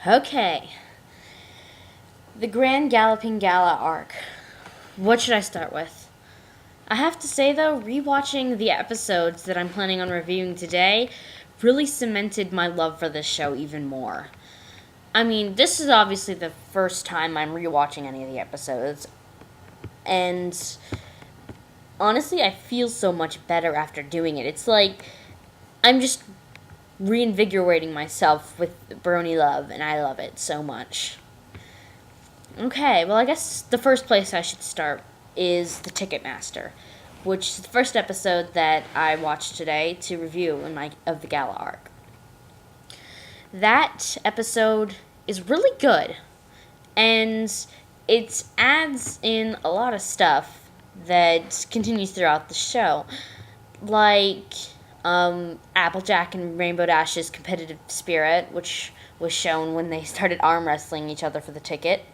Okay. The Grand Galloping Gala arc. What should I start with? I have to say, though, rewatching the episodes that I'm planning on reviewing today really cemented my love for this show even more. I mean, this is obviously the first time I'm rewatching any of the episodes, and honestly, I feel so much better after doing it. It's like I'm just reinvigorating myself with Brony Love, and I love it so much. Okay, well, I guess the first place I should start is The Ticketmaster, which is the first episode that I watched today to review of the Gala arc. That episode is really good, and it adds in a lot of stuff that continues throughout the show, like Applejack and Rainbow Dash's competitive spirit, which was shown when they started arm wrestling each other for the ticket.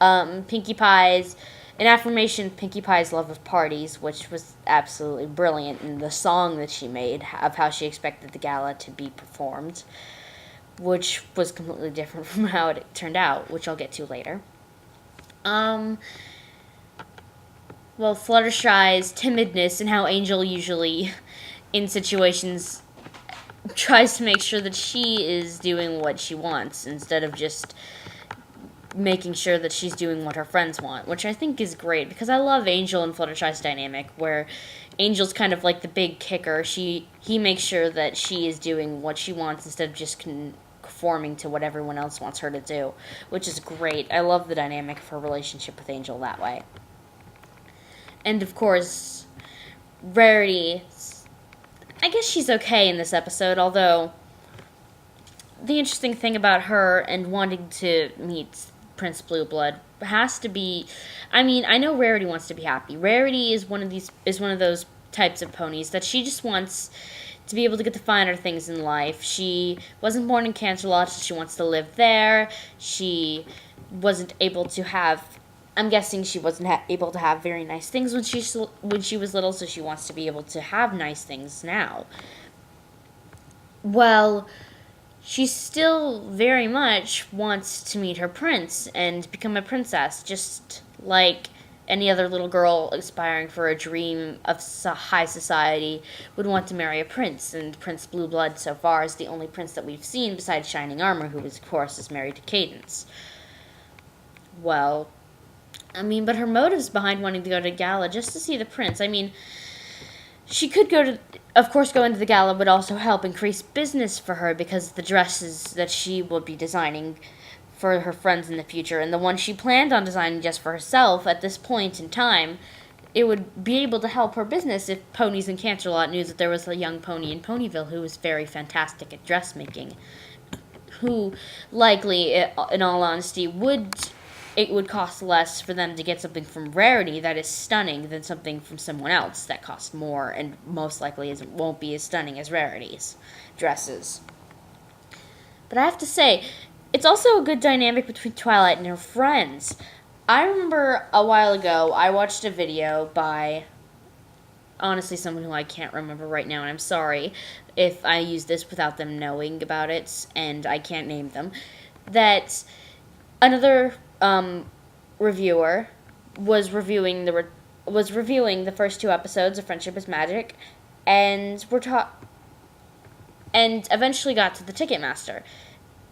Pinkie Pie's, an affirmation of Pinkie Pie's love of parties, which was absolutely brilliant, in the song that she made of how she expected the gala to be performed, which was completely different from how it turned out, which I'll get to later. Well, Fluttershy's timidness and how Angel usually, in situations, tries to make sure that she is doing what she wants instead of just making sure that she's doing what her friends want, which I think is great, because I love Angel and Fluttershy's dynamic, where Angel's kind of like the big kicker. He makes sure that she is doing what she wants instead of just conforming to what everyone else wants her to do, which is great. I love the dynamic of her relationship with Angel that way. And of course, Rarity, I guess she's okay in this episode, although the interesting thing about her and wanting to meet Prince Blueblood has to be, I mean, I know Rarity wants to be happy. Rarity is one of those types of ponies that she just wants to be able to get the finer things in life. She wasn't born in Canterlot, so she wants to live there. She wasn't able to have, I'm guessing she wasn't able to have very nice things when she was little, so she wants to be able to have nice things now. Well, she still very much wants to meet her prince and become a princess, just like any other little girl aspiring for a dream of high society would want to marry a prince, and Prince Blueblood so far is the only prince that we've seen besides Shining Armor, who of course is married to Cadance. Well, I mean, but her motives behind wanting to go to Gala just to see the prince, I mean, she could go into the gala would also help increase business for her, because the dresses that she will be designing for her friends in the future, and the one she planned on designing just for herself at this point in time, it would be able to help her business if ponies in Canterlot knew that there was a young pony in Ponyville who was very fantastic at dressmaking, who likely, in all honesty, it would cost less for them to get something from Rarity that is stunning than something from someone else that costs more and most likely won't be as stunning as Rarity's dresses. But I have to say, it's also a good dynamic between Twilight and her friends. I remember a while ago, I watched a video by, honestly, someone who I can't remember right now, and I'm sorry if I use this without them knowing about it, and I can't name them, that another reviewer was reviewing the first two episodes of Friendship is Magic, and and eventually got to the Ticketmaster,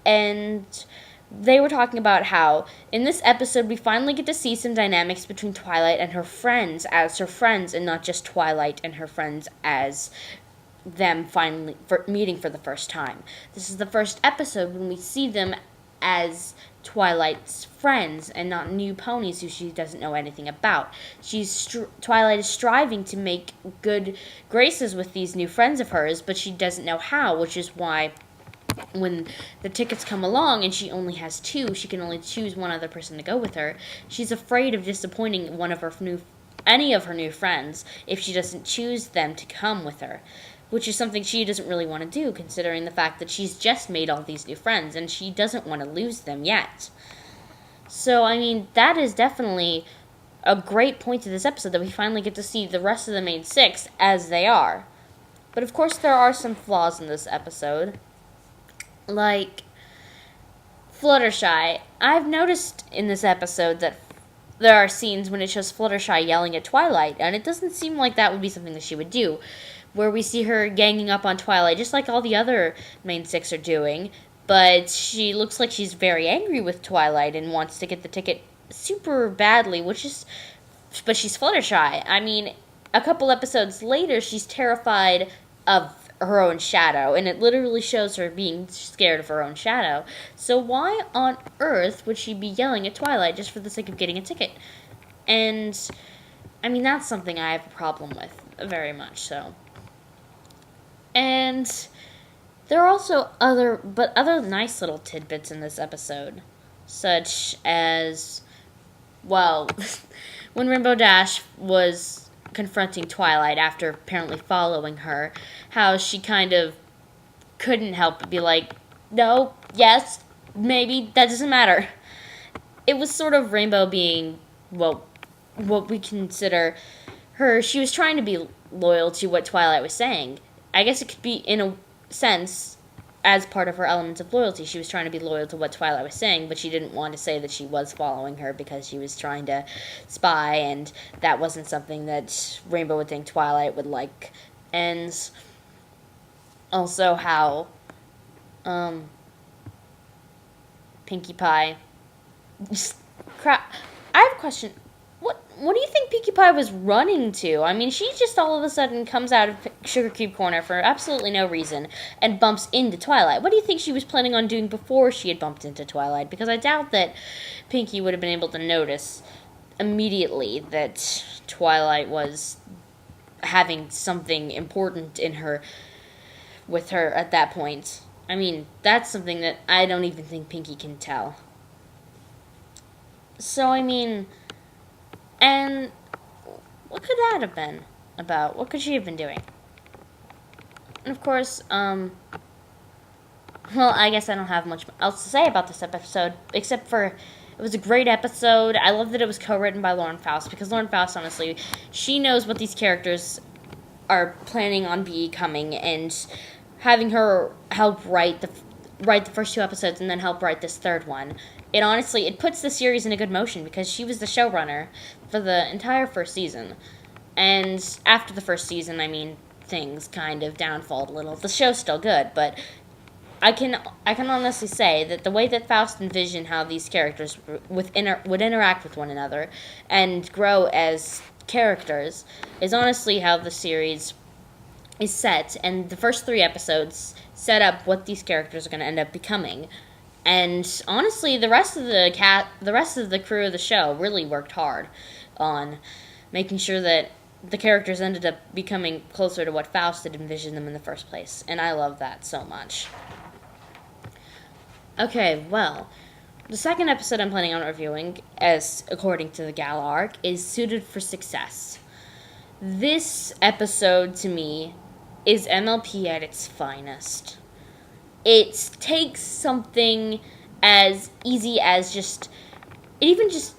and they were talking about how in this episode we finally get to see some dynamics between Twilight and her friends as her friends, and not just Twilight and her friends as them finally meeting for the first time. This is the first episode when we see them as Twilight's friends and not new ponies who she doesn't know anything about. Twilight is striving to make good graces with these new friends of hers, but she doesn't know how, which is why when the tickets come along and she only has two, she can only choose one other person to go with her. She's afraid of disappointing any of her new friends if she doesn't choose them to come with her, which is something she doesn't really want to do, considering the fact that she's just made all these new friends, and she doesn't want to lose them yet. So, I mean, that is definitely a great point to this episode, that we finally get to see the rest of the main six as they are. But, of course, there are some flaws in this episode. Like, Fluttershy. I've noticed in this episode that there are scenes when it shows Fluttershy yelling at Twilight, and it doesn't seem like that would be something that she would do. Where we see her ganging up on Twilight, just like all the other main six are doing, but she looks like she's very angry with Twilight and wants to get the ticket super badly, but she's Fluttershy. I mean, a couple episodes later, she's terrified of her own shadow, and it literally shows her being scared of her own shadow. So why on earth would she be yelling at Twilight just for the sake of getting a ticket? And, I mean, that's something I have a problem with, very much so. And there are also other nice little tidbits in this episode, such as, well, when Rainbow Dash was confronting Twilight after apparently following her, how she kind of couldn't help but be like, no, yes, maybe, that doesn't matter. It was sort of Rainbow being, well, what we consider her, she was trying to be loyal to what Twilight was saying. I guess it could be, in a sense, as part of her elements of loyalty. She was trying to be loyal to what Twilight was saying, but she didn't want to say that she was following her because she was trying to spy, and that wasn't something that Rainbow would think Twilight would like. And also how Pinkie Pie just crap. I have a question. What do you think Pinkie Pie was running to? I mean, she just all of a sudden comes out of Sugar Cube Corner for absolutely no reason and bumps into Twilight. What do you think she was planning on doing before she had bumped into Twilight? Because I doubt that Pinkie would have been able to notice immediately that Twilight was having something important with her at that point. I mean, that's something that I don't even think Pinkie can tell. So, I mean, and what could that have been about? What could she have been doing? And of course, well, I guess I don't have much else to say about this episode, except for it was a great episode. I love that it was co-written by Lauren Faust, because Lauren Faust, honestly, she knows what these characters are planning on becoming, and having her help write the first two episodes and then help write this third one, it puts the series in a good motion, because she was the showrunner for the entire first season. And after the first season, I mean, things kind of downfalled a little. The show's still good, but I can honestly say that the way that Faust envisioned how these characters would interact with one another and grow as characters is honestly how the series is set, and the first 3 episodes set up what these characters are going to end up becoming. And honestly, the rest of the crew of the show really worked hard on making sure that the characters ended up becoming closer to what Faust had envisioned them in the first place. And I love that so much. Okay, well, the second episode I'm planning on reviewing, as according to the Gala arc, is Suited for Success. This episode, to me, is MLP at its finest. It takes something as easy as as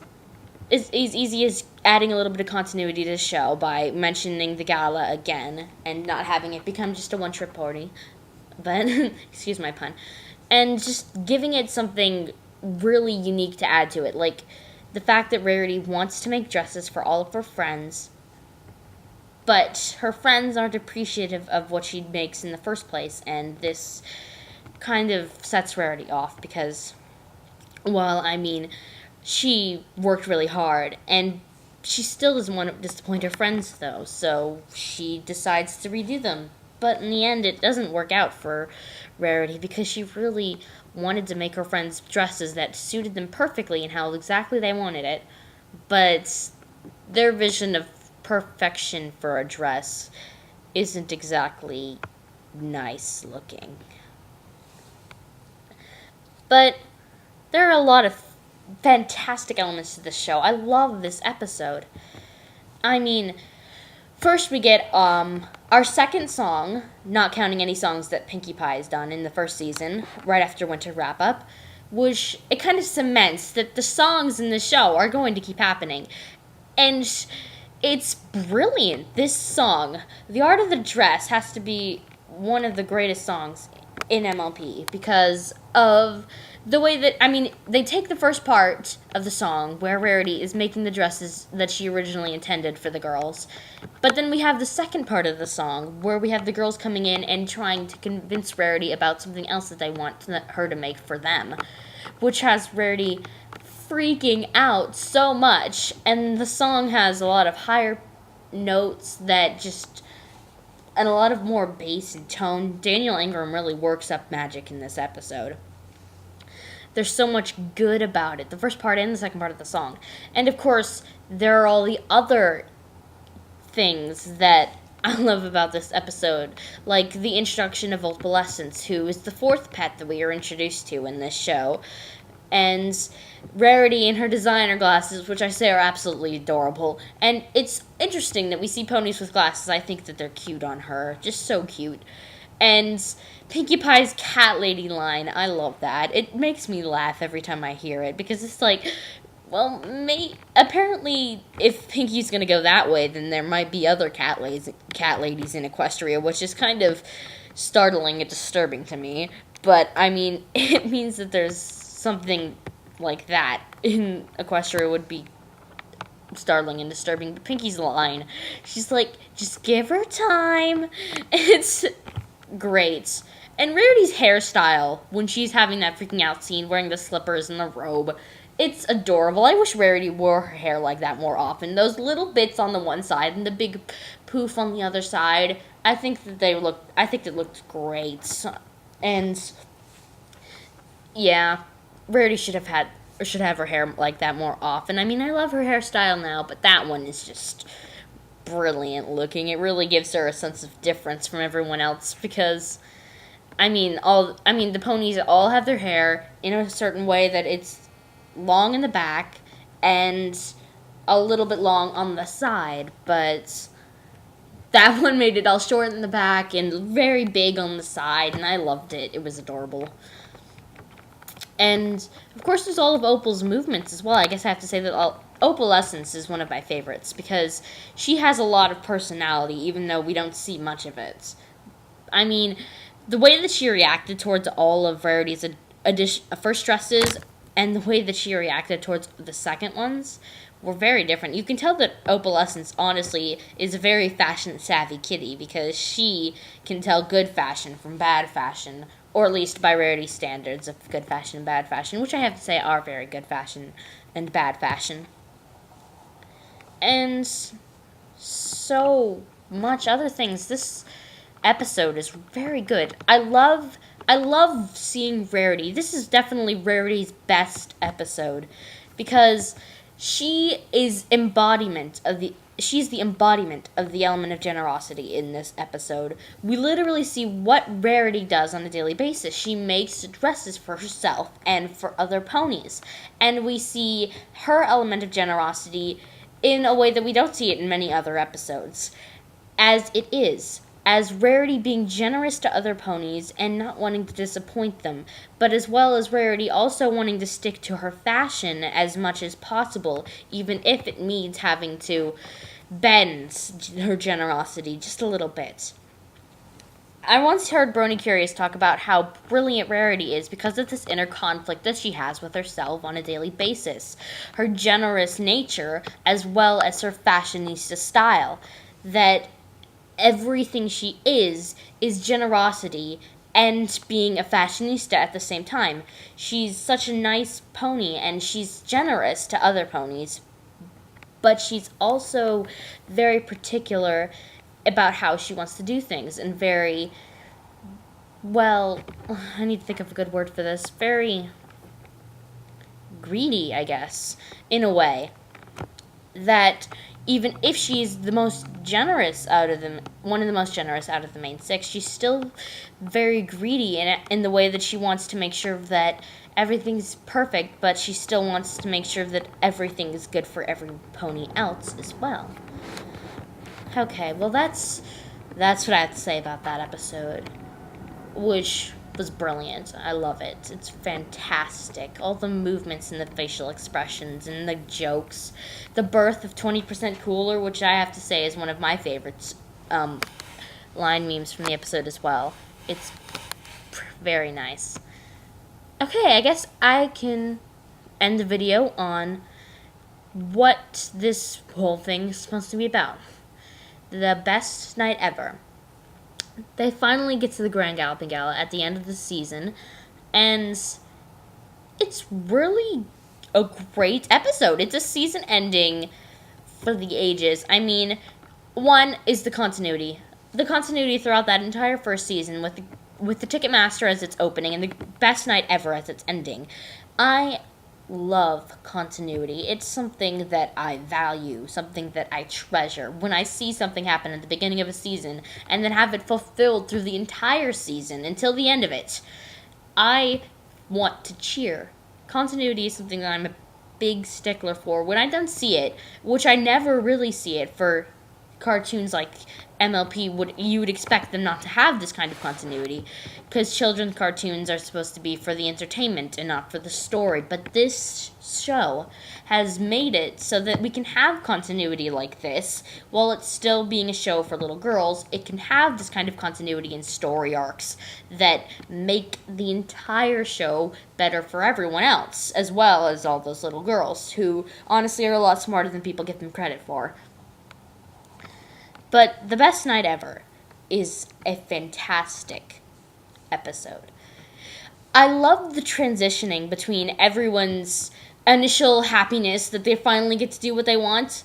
easy as adding a little bit of continuity to the show by mentioning the Gala again and not having it become just a one-trip party, but excuse my pun, and just giving it something really unique to add to it, like the fact that Rarity wants to make dresses for all of her friends, but her friends aren't appreciative of what she makes in the first place, and this kind of sets Rarity off because, well, I mean, she worked really hard, and she still doesn't want to disappoint her friends, though, so she decides to redo them. But in the end, it doesn't work out for Rarity because she really wanted to make her friends dresses that suited them perfectly and how exactly they wanted it, but their vision of perfection for a dress isn't exactly nice looking. But there are a lot of fantastic elements to this show. I love this episode. I mean, first we get our second song, not counting any songs that Pinkie Pie has done in the first season, right after Winter Wrap-Up, which it kind of cements that the songs in the show are going to keep happening. And it's brilliant, this song. The Art of the Dress has to be one of the greatest songs in MLP because of the way that, I mean, they take the first part of the song where Rarity is making the dresses that she originally intended for the girls. But then we have the second part of the song where we have the girls coming in and trying to convince Rarity about something else that they want her to make for them, which has Rarity freaking out so much. And the song has a lot of higher notes that just, and a lot of more bass and tone. Daniel Ingram really works up magic in this episode. There's so much good about it, the first part and the second part of the song. And of course, there are all the other things that I love about this episode, like the introduction of Opalescence, who is the fourth pet that we are introduced to in this show, and Rarity in her designer glasses, which I say are absolutely adorable. And it's interesting that we see ponies with glasses. I think that they're cute on her, just so cute. And Pinkie Pie's cat lady line, I love that. It makes me laugh every time I hear it, because it's like, well, apparently if Pinkie's going to go that way, then there might be other cat ladies in Equestria, which is kind of startling and disturbing to me. But, I mean, it means that there's something like that in Equestria would be startling and disturbing. But Pinkie's line, she's like, just give her time. It's great. And Rarity's hairstyle, when she's having that freaking out scene, wearing the slippers and the robe, it's adorable. I wish Rarity wore her hair like that more often. Those little bits on the one side and the big poof on the other side, I think it looked great. And yeah, Rarity should have her hair like that more often. I mean, I love her hairstyle now, but that one is just brilliant looking. It really gives her a sense of difference from everyone else, because the ponies all have their hair in a certain way that it's long in the back and a little bit long on the side, but that one made it all short in the back and very big on the side, and I loved it. It was adorable. And of course there's all of Opal's movements as well. I guess I have to say that Opalescence is one of my favorites, because she has a lot of personality, even though we don't see much of it. I mean, the way that she reacted towards all of Rarity's first dresses and the way that she reacted towards the second ones were very different. You can tell that Opalescence, honestly, is a very fashion-savvy kitty, because she can tell good fashion from bad fashion, or at least by Rarity's standards of good fashion and bad fashion, which I have to say are very good fashion and bad fashion. And so much other things. This episode is very good. I love seeing Rarity. This is definitely Rarity's best episode, because she's the embodiment of the element of generosity in this episode. We literally see what Rarity does on a daily basis. She makes dresses for herself and for other ponies, and we see her element of generosity in a way that we don't see it in many other episodes, as Rarity being generous to other ponies and not wanting to disappoint them, but as well as Rarity also wanting to stick to her fashion as much as possible, even if it means having to bend her generosity just a little bit. I once heard Brony Curious talk about how brilliant Rarity is because of this inner conflict that she has with herself on a daily basis. Her generous nature, as well as her fashionista style. That everything she is generosity and being a fashionista at the same time. She's such a nice pony, and she's generous to other ponies, but she's also very particular about how she wants to do things, and very, well, I need to think of a good word for this, very greedy, I guess, in a way, that even if she's the most generous one of the most generous out of the main six, she's still very greedy in the way that she wants to make sure that everything's perfect, but she still wants to make sure that everything is good for every pony else as well. Okay, well that's what I have to say about that episode, which was brilliant. I love it. It's fantastic. All the movements and the facial expressions and the jokes. The birth of 20% Cooler, which I have to say is one of my favorites, line memes from the episode as well. It's very nice. Okay, I guess I can end the video on what this whole thing is supposed to be about. The best night ever. They finally get to the Grand Galloping Gala at the end of the season, and it's really a great episode. It's a season ending for the ages. I mean, one is the continuity. The continuity throughout that entire first season with the Ticketmaster as its opening and the best night ever as its ending. I love continuity. It's something that I value, something that I treasure. When I see something happen at the beginning of a season and then have it fulfilled through the entire season until the end of it, I want to cheer. Continuity is something that I'm a big stickler for. When I don't see it, which I never really see it for cartoons like MLP, you would expect them not to have this kind of continuity, because children's cartoons are supposed to be for the entertainment and not for the story. But this show has made it so that we can have continuity like this while it's still being a show for little girls. It can have this kind of continuity and story arcs that make the entire show better for everyone else, as well as all those little girls who honestly are a lot smarter than people give them credit for. But The Best Night Ever is a fantastic episode. I love the transitioning between everyone's initial happiness that they finally get to do what they want,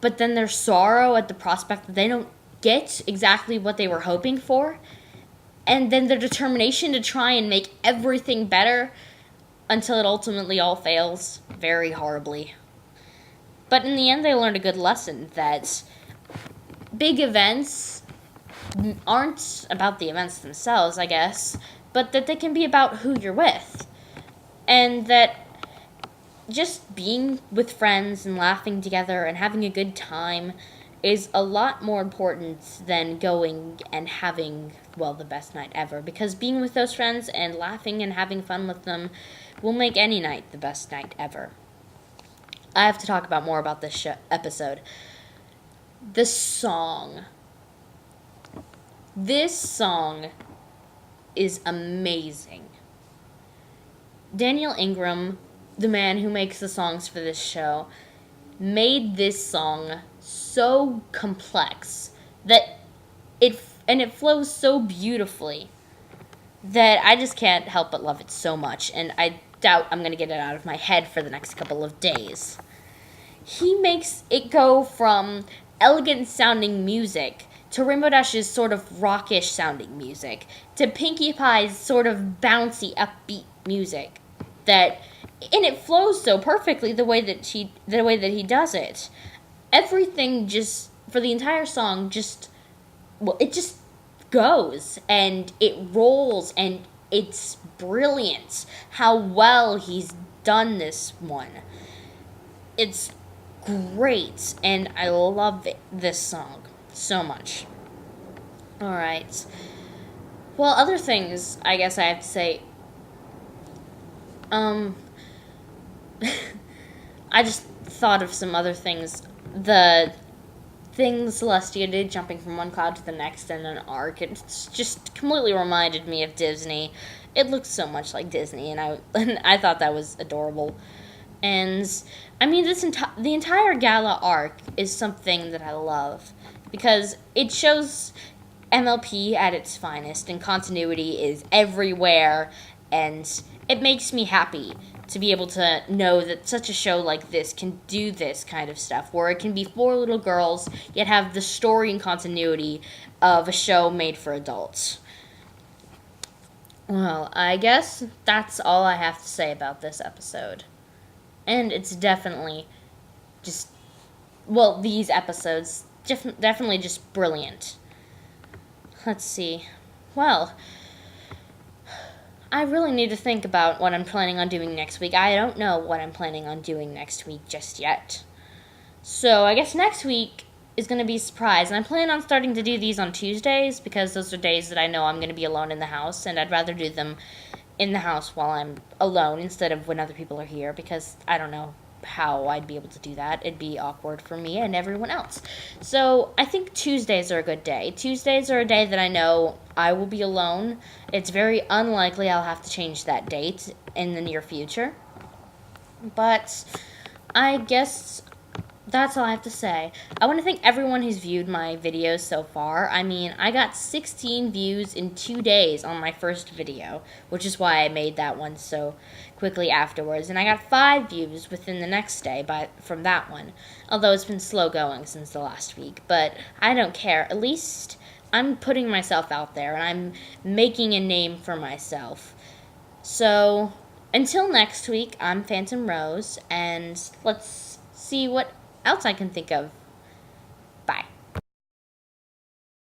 but then their sorrow at the prospect that they don't get exactly what they were hoping for, and then their determination to try and make everything better until it ultimately all fails very horribly. But in the end, they learned a good lesson that big events aren't about the events themselves, I guess, but that they can be about who you're with. And that just being with friends and laughing together and having a good time is a lot more important than going and having, well, the best night ever. Because being with those friends and laughing and having fun with them will make any night the best night ever. I have to talk about more about this episode. The song. This song is amazing. Daniel Ingram, the man who makes the songs for this show, made this song so complex that it flows so beautifully that I just can't help but love it so much, and I doubt I'm going to get it out of my head for the next couple of days. He makes it go from elegant sounding music to Rainbow Dash's sort of rockish sounding music to Pinkie Pie's sort of bouncy upbeat music and it flows so perfectly the way that he does it. Everything just for the entire song it just goes and it rolls and it's brilliant how well he's done this one. It's great, and I love this song so much. Alright. Well, other things I guess I have to say. I just thought of some other things. The thing Celestia did, jumping from one cloud to the next in an arc, it just completely reminded me of Disney. It looks so much like Disney, and I thought that was adorable. And I mean, the entire Gala arc is something that I love because it shows MLP at its finest, and continuity is everywhere, and it makes me happy to be able to know that such a show like this can do this kind of stuff, where it can be for little girls, yet have the story and continuity of a show made for adults. Well, I guess that's all I have to say about this episode. And it's definitely these episodes, definitely just brilliant. Let's see. Well, I really need to think about what I'm planning on doing next week. I don't know what I'm planning on doing next week just yet. So I guess next week is going to be a surprise. And I plan on starting to do these on Tuesdays because those are days that I know I'm going to be alone in the house. And I'd rather do them in the house while I'm alone instead of when other people are here because, I don't know, how I'd be able to do that. It'd be awkward for me and everyone else. So I think Tuesdays are a good day. Tuesdays are a day that I know I will be alone. It's very unlikely I'll have to change that date in the near future. But I guess that's all I have to say. I want to thank everyone who's viewed my videos so far. I mean, I got 16 views in 2 days on my first video, which is why I made that one so quickly afterwards. And I got 5 views within the next day from that one, although it's been slow going since the last week. But I don't care. At least I'm putting myself out there, and I'm making a name for myself. So, until next week, I'm Phantom Rose, and let's see what else I can think of